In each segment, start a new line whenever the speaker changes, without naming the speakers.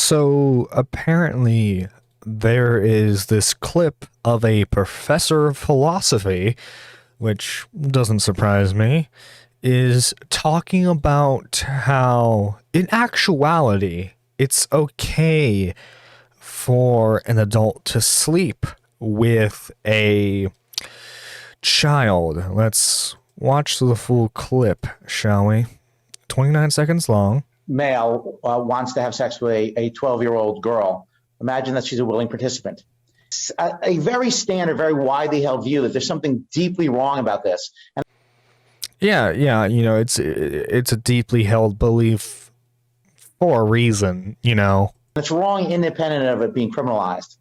So apparently there is this clip of a professor of philosophy, which doesn't surprise me, is talking about how in actuality it's okay for an adult to sleep with a child. Let's watch the full clip, shall we? 29 seconds long.
Male wants to have sex with a 12-year-old girl. Imagine that she's a willing participant. A very standard, very widely held view that there's something deeply wrong about this. And
yeah, it's a deeply held belief for a reason,
it's wrong independent of it being criminalized.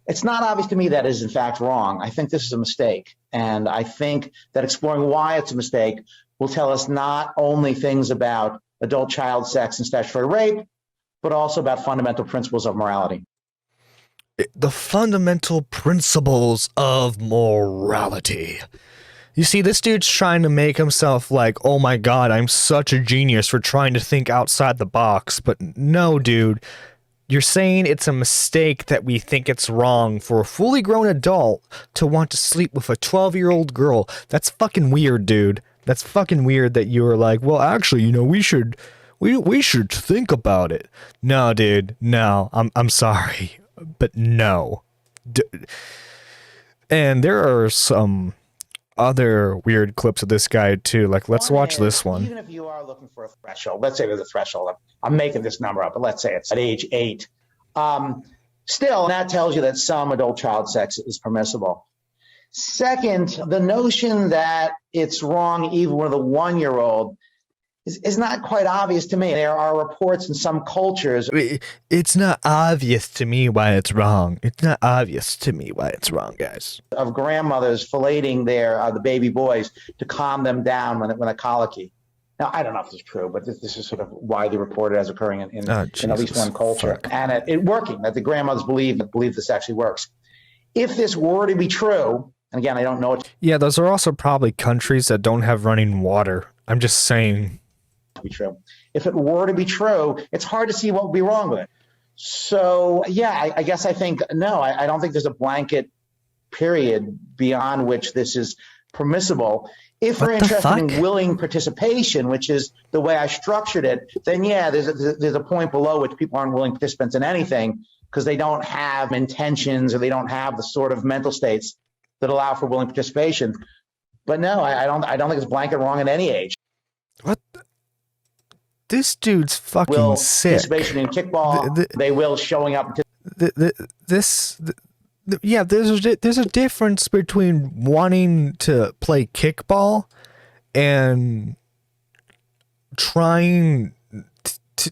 It's not obvious to me that is in fact wrong. I think this is a mistake. And I think that exploring why it's a mistake will tell us not only things about adult-child sex and statutory rape, but also about fundamental principles of morality.
The fundamental principles of morality. You see, this dude's trying to make himself like, oh my god, I'm such a genius for trying to think outside the box. But no, dude, you're saying it's a mistake that we think it's wrong for a fully grown adult to want to sleep with a 12-year-old girl. That's fucking weird, dude. That's fucking weird that you were like, well, actually, we should think about it. No, dude, no, I'm sorry, but no. And there are some other weird clips of this guy too. Like, let's watch this one.
Even if you are looking for a threshold, let's say there's a threshold. I'm making this number up, but let's say it's at age 8. Still, that tells you that some adult-child sex is permissible. Second, the notion that it's wrong even with a 1-year-old is not quite obvious to me. There are reports in some cultures.
It's not obvious to me why it's wrong. It's not obvious to me why it's wrong, guys.
Of grandmothers filleting the baby boys to calm them down when they're colicky. Now, I don't know if this is true, but this is sort of widely reported as occurring in at least one culture. Fuck. And it working, that the grandmothers believe this actually works. If this were to be true, and again, I don't know it.
Yeah, those are also probably countries that don't have running water. I'm just saying.
To be true. If it were to be true, it's hard to see what would be wrong with it. So, yeah, I guess I think, no, I don't think there's a blanket period beyond which this is permissible. If we're interested in willing participation, which is the way I structured it, then yeah, there's a point below which people aren't willing participants in anything because they don't have intentions or they don't have the sort of mental states that allow for willing participation. But no, I don't think it's blanket wrong at any age.
What? This dude's fucking sick.
Participation in kickball, they will showing up.
Yeah, there's a difference between wanting to play kickball and trying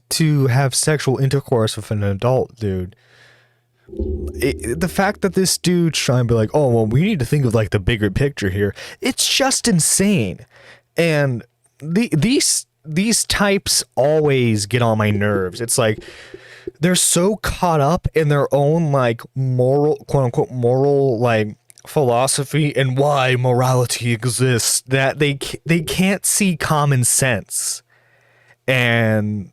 to have sexual intercourse with an adult, dude. The fact that this dude's trying to be like, oh, well, we need to think of like the bigger picture here. It's just insane. And these types always get on my nerves. It's like they're so caught up in their own like moral, quote unquote, moral like philosophy and why morality exists that they can't see common sense. And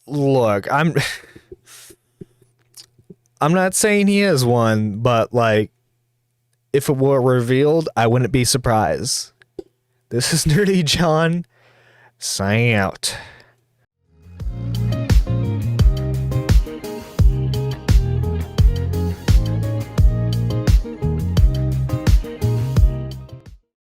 look, I'm not saying he is one, but like if it were revealed, I wouldn't be surprised. This is Nerdy John, signing out.